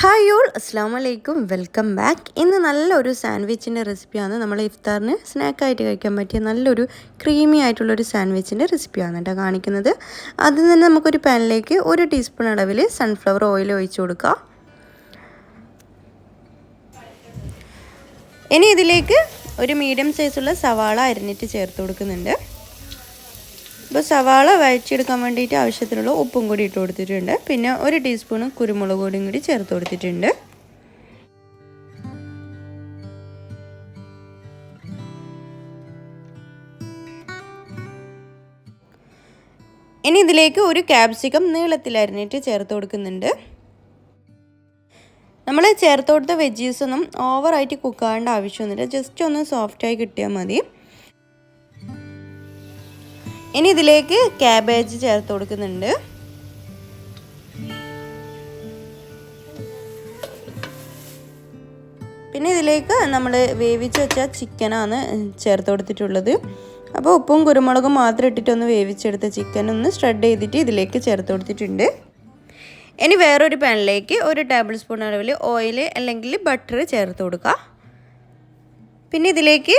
Hi all, അസ്സാം വലൈക്കും, welcome back. ഇന്ന് നല്ലൊരു സാൻഡ്വിച്ചിൻ്റെ റെസിപ്പിയാണ്. നമ്മൾ ഇഫ്താറിന് സ്നാക്കായിട്ട് കഴിക്കാൻ പറ്റിയ നല്ലൊരു ക്രീമി ആയിട്ടുള്ളൊരു സാൻഡ്വിച്ചിൻ്റെ റെസിപ്പിയാണ് കേട്ടോ കാണിക്കുന്നത്. അതിൽ നിന്ന് നമുക്കൊരു പാനിലേക്ക് 1 ടീസ്പൂൺ അളവിൽ സൺഫ്ലവർ ഓയിൽ ഒഴിച്ചു കൊടുക്കുക. ഇനി ഇതിലേക്ക് ഒരു മീഡിയം സൈസുള്ള സവാള അരിഞ്ഞിട്ട് ചേർത്ത് കൊടുക്കുന്നുണ്ട്. ഇപ്പോൾ സവാള വഴച്ചെടുക്കാൻ വേണ്ടിയിട്ട് ആവശ്യത്തിനുള്ള ഉപ്പും കൂടി ഇട്ട് കൊടുത്തിട്ടുണ്ട്. പിന്നെ 1 ടീസ്പൂൺ കുരുമുളക് പൊടിയും കൂടി ചേർത്ത് കൊടുത്തിട്ടുണ്ട്. ഇനി ഇതിലേക്ക് ഒരു ക്യാപ്സിക്കം നീളത്തിൽ അരിഞ്ഞിട്ട് ചേർത്ത് കൊടുക്കുന്നുണ്ട്. നമ്മൾ ചേർത്ത് കൊടുത്ത വെജീസൊന്നും ഓവറായിട്ട് കുക്കാവേണ്ട ആവശ്യമൊന്നുമില്ല, ജസ്റ്റ് ഒന്ന് സോഫ്റ്റായി കിട്ടിയാൽ മതി. ഇനി ഇതിലേക്ക് ക്യാബേജ് ചേർത്ത് കൊടുക്കുന്നുണ്ട്. പിന്നെ ഇതിലേക്ക് നമ്മൾ വേവിച്ച് വെച്ച ചിക്കനാണ് ചേർത്ത് കൊടുത്തിട്ടുള്ളത്. അപ്പോൾ ഉപ്പും കുരുമുളകും മാത്രം ഇട്ടിട്ടൊന്ന് വേവിച്ചെടുത്ത ചിക്കൻ ഒന്ന് ഷ്രെഡ് ചെയ്തിട്ട് ഇതിലേക്ക് ചേർത്ത് കൊടുത്തിട്ടുണ്ട്. ഇനി വേറൊരു പാനിലേക്ക് 1 ടേബിൾ സ്പൂൺ അളവിൽ ഓയിൽ അല്ലെങ്കിൽ ബട്ടർ ചേർത്ത് കൊടുക്കുക. പിന്നെ ഇതിലേക്ക്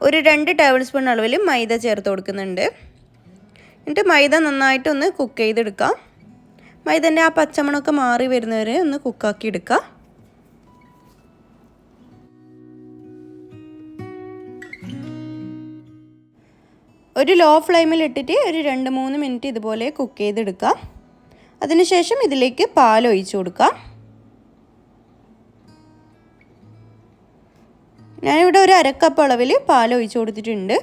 ഒരു 2 ടേബിൾ സ്പൂൺ അളവിൽ മൈദ ചേർത്ത് കൊടുക്കുന്നുണ്ട്. എന്നിട്ട് മൈദ നന്നായിട്ടൊന്ന് കുക്ക് ചെയ്തെടുക്കാം. മൈദൻ്റെ ആ പച്ചമണമൊക്കെ മാറി വരുന്നവരെ ഒന്ന് കുക്കാക്കി എടുക്കാം. ഒരു ലോ ഫ്ലെയിമിൽ ഇട്ടിട്ട് ഒരു 2-3 മിനിറ്റ് ഇതുപോലെ കുക്ക് ചെയ്തെടുക്കാം. അതിനുശേഷം ഇതിലേക്ക് പാൽ ഒഴിച്ചു കൊടുക്കാം. ഞാനിവിടെ ഒരു 1/2 കപ്പ് അളവിൽ പാൽ ഒഴിച്ചു കൊടുത്തിട്ടുണ്ട്.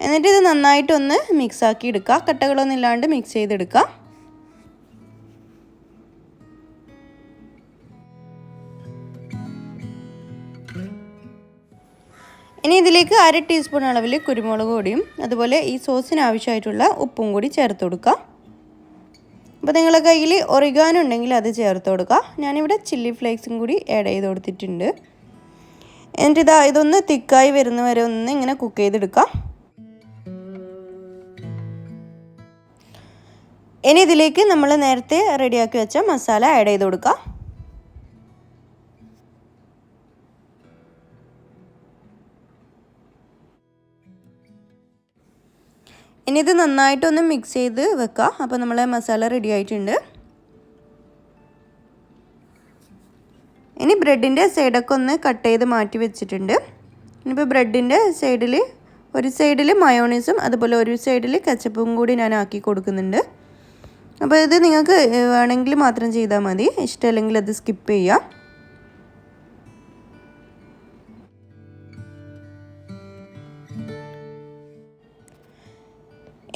എന്നിട്ട് ഇത് നന്നായിട്ടൊന്ന് മിക്സാക്കി എടുക്കുക. കട്ടകളൊന്നും ഇല്ലാണ്ട് മിക്സ് ചെയ്തെടുക്കുക. ഇനി ഇതിലേക്ക് 1/2 ടീസ്പൂൺ അളവിൽ കുരുമുളക് പൊടിയും അതുപോലെ ഈ സോസിന് ആവശ്യമായിട്ടുള്ള ഉപ്പും കൂടി ചേർത്ത് കൊടുക്കുക. അപ്പോൾ നിങ്ങളുടെ കയ്യിൽ ഒറിഗാനോ ഉണ്ടെങ്കിൽ അത് ചേർത്ത് കൊടുക്കുക. ഞാനിവിടെ ചില്ലി ഫ്ലേക്സും കൂടി ആഡ് ചെയ്ത് കൊടുത്തിട്ടുണ്ട്. എന്നിട്ട് ഇതൊന്ന് തിക്കായി വരുന്നവരെ ഒന്ന് ഇങ്ങനെ കുക്ക് ചെയ്തെടുക്കാം. ഇനി ഇതിലേക്ക് നമ്മൾ നേരത്തെ റെഡിയാക്കി വെച്ച മസാല ആഡ് ചെയ്ത് കൊടുക്കുക. ഇനി ഇത് നന്നായിട്ടൊന്ന് മിക്സ് ചെയ്ത് വെക്കുക. അപ്പോൾ നമ്മളെ മസാല റെഡി ആയിട്ടുണ്ട്. ഇനി ബ്രെഡിൻ്റെ സൈഡൊക്കെ ഒന്ന് കട്ട് ചെയ്ത് മാറ്റി വെച്ചിട്ടുണ്ട്. ഇനിയിപ്പോൾ ബ്രെഡിൻ്റെ സൈഡിൽ ഒരു സൈഡിൽ മയോണൈസും അതുപോലെ ഒരു സൈഡിൽ കെച്ചപ്പും കൂടി ഞാൻ ആക്കി കൊടുക്കുന്നുണ്ട്. അപ്പോൾ ഇത് നിങ്ങൾക്ക് വേണമെങ്കിൽ മാത്രം ചെയ്താൽ മതി, ഇഷ്ടമല്ലെങ്കിൽ അത് സ്കിപ്പ് ചെയ്യാം.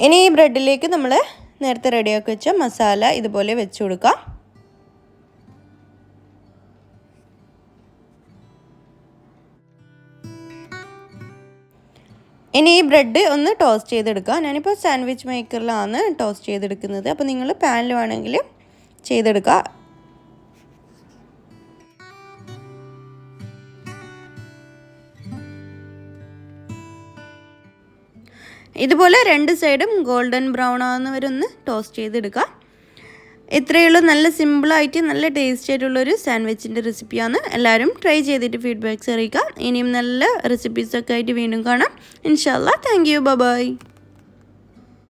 ഇനി ഈ ബ്രെഡിലേക്ക് നമ്മൾ നേരത്തെ റെഡിയാക്കി വെച്ച മസാല ഇതുപോലെ വെച്ച് കൊടുക്കാം. ഇനി ഈ ബ്രെഡ് ഒന്ന് ടോസ്റ്റ് ചെയ്തെടുക്കുക. ഞാനിപ്പോൾ സാൻഡ്വിച്ച് മേക്കറിലാണ് ടോസ്റ്റ് ചെയ്തെടുക്കുന്നത്. അപ്പോൾ നിങ്ങൾ പാനിൽ വേണമെങ്കിൽ ചെയ്തെടുക്കുക. ഇതുപോലെ 2 സൈഡും ഗോൾഡൻ ബ്രൗൺ ആവുന്നവരെ ഒന്ന് ടോസ്റ്റ് ചെയ്തെടുക്കുക. ഇത്രയുള്ള നല്ല സിമ്പിളായിട്ട് നല്ല ടേസ്റ്റി ആയിട്ടുള്ളൊരു സാൻഡ്വിച്ചിൻ്റെ റെസിപ്പിയാണ്. എല്ലാവരും ട്രൈ ചെയ്തിട്ട് ഫീഡ്ബാക്ക്സ് അറിയിക്കുക. ഇനിയും നല്ല റെസിപ്പീസൊക്കെ ആയിട്ട് വീണ്ടും കാണാം ഇൻഷാ അല്ലാ. Thank you, by.